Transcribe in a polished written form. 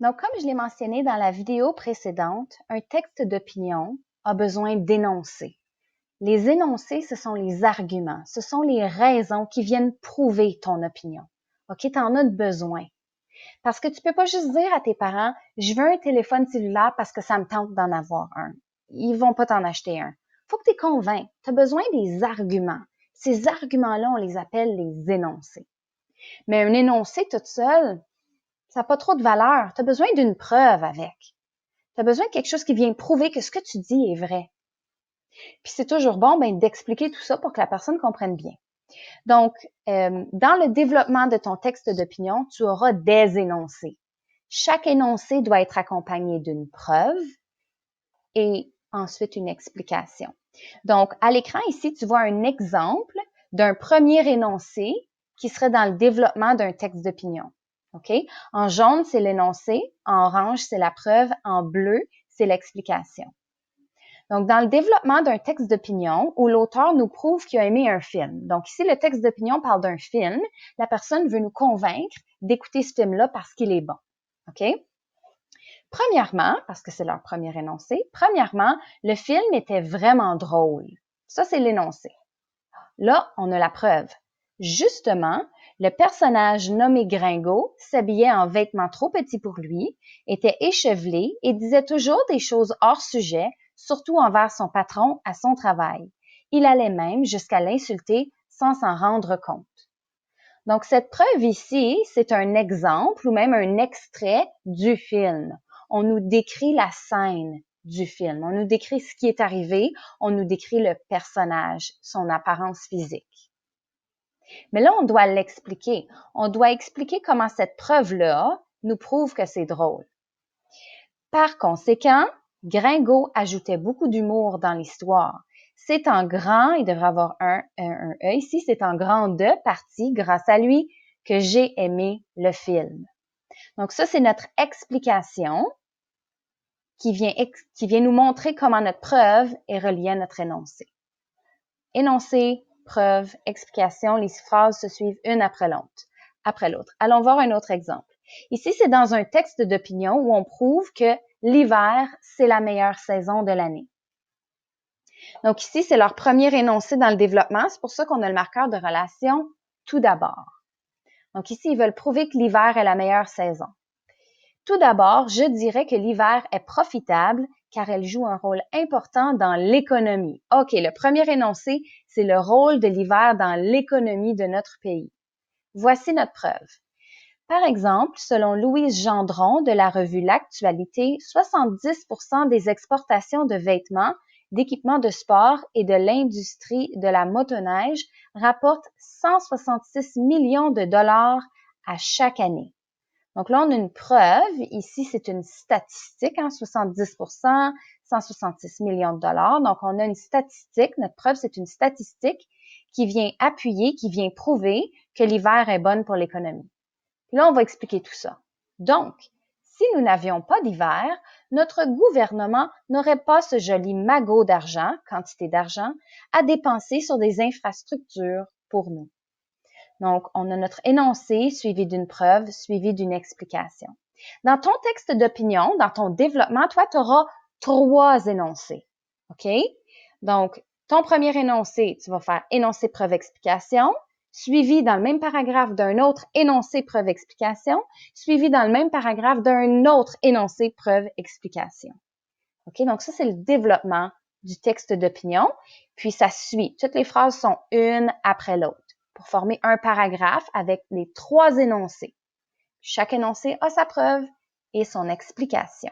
Donc, comme je l'ai mentionné dans la vidéo précédente, un texte d'opinion a besoin d'énoncés. Les énoncés, ce sont les arguments, ce sont les raisons qui viennent prouver ton opinion. OK, tu en as besoin. Parce que tu peux pas juste dire à tes parents, je veux un téléphone cellulaire parce que ça me tente d'en avoir un. Ils vont pas t'en acheter un. Faut que tu les convainques. Tu as besoin des arguments. Ces arguments-là, on les appelle les énoncés. Mais un énoncé toute seule, ça n'a pas trop de valeur. Tu as besoin d'une preuve avec. Tu as besoin de quelque chose qui vient prouver que ce que tu dis est vrai. Puis c'est toujours bon d'expliquer tout ça pour que la personne comprenne bien. Donc, dans le développement de ton texte d'opinion, tu auras des énoncés. Chaque énoncé doit être accompagné d'une preuve et ensuite une explication. Donc, à l'écran ici, tu vois un exemple d'un premier énoncé qui serait dans le développement d'un texte d'opinion. OK? En jaune, c'est l'énoncé. En orange, c'est la preuve. En bleu, c'est l'explication. Donc, dans le développement d'un texte d'opinion où l'auteur nous prouve qu'il a aimé un film. Donc, ici, le texte d'opinion parle d'un film. La personne veut nous convaincre d'écouter ce film-là parce qu'il est bon. OK? Premièrement, parce que c'est leur premier énoncé, premièrement, le film était vraiment drôle. Ça, c'est l'énoncé. Là, on a la preuve. Justement, le personnage nommé Gringo s'habillait en vêtements trop petits pour lui, était échevelé et disait toujours des choses hors sujet, surtout envers son patron à son travail. Il allait même jusqu'à l'insulter sans s'en rendre compte. Donc, cette preuve ici, c'est un exemple ou même un extrait du film. On nous décrit la scène du film. On nous décrit ce qui est arrivé. On nous décrit le personnage, son apparence physique. Mais là, on doit l'expliquer. On doit expliquer comment cette preuve-là nous prouve que c'est drôle. Par conséquent, Gringo ajoutait beaucoup d'humour dans l'histoire. C'est en grand, il devrait avoir un E ici, c'est en grande partie grâce à lui que j'ai aimé le film. Donc ça, c'est notre explication qui vient nous montrer comment notre preuve est reliée à notre énoncé. Énoncé, preuve, explication, les phrases se suivent une après l'autre. Allons voir un autre exemple. Ici, c'est dans un texte d'opinion où on prouve que l'hiver, c'est la meilleure saison de l'année. Donc ici, c'est leur premier énoncé dans le développement. C'est pour ça qu'on a le marqueur de relation tout d'abord. Donc ici, ils veulent prouver que l'hiver est la meilleure saison. Tout d'abord, je dirais que l'hiver est profitable car elle joue un rôle important dans l'économie. OK, le premier énoncé, c'est le rôle de l'hiver dans l'économie de notre pays. Voici notre preuve. Par exemple, selon Louise Gendron de la revue L'Actualité, 70% des exportations de vêtements, d'équipements de sport et de l'industrie de la motoneige rapportent 166 millions de dollars à chaque année. Donc là, on a une preuve. Ici, c'est une statistique, 70%, 166 millions de dollars. Donc, on a une statistique. Notre preuve, c'est une statistique qui vient appuyer, qui vient prouver que l'hiver est bonne pour l'économie. Puis là, on va expliquer tout ça. Donc, si nous n'avions pas d'hiver, notre gouvernement n'aurait pas ce joli magot d'argent, quantité d'argent, à dépenser sur des infrastructures pour nous. Donc, on a notre énoncé suivi d'une preuve, suivi d'une explication. Dans ton texte d'opinion, dans ton développement, toi, tu auras 3 énoncés. OK? Donc, ton premier énoncé, tu vas faire énoncé, preuve, explication, suivi dans le même paragraphe d'un autre énoncé, preuve, explication, suivi dans le même paragraphe d'un autre énoncé, preuve, explication. OK? Donc, ça, c'est le développement du texte d'opinion. Puis, ça suit. Toutes les phrases sont une après l'autre pour former un paragraphe avec les 3 énoncés. Chaque énoncé a sa preuve et son explication.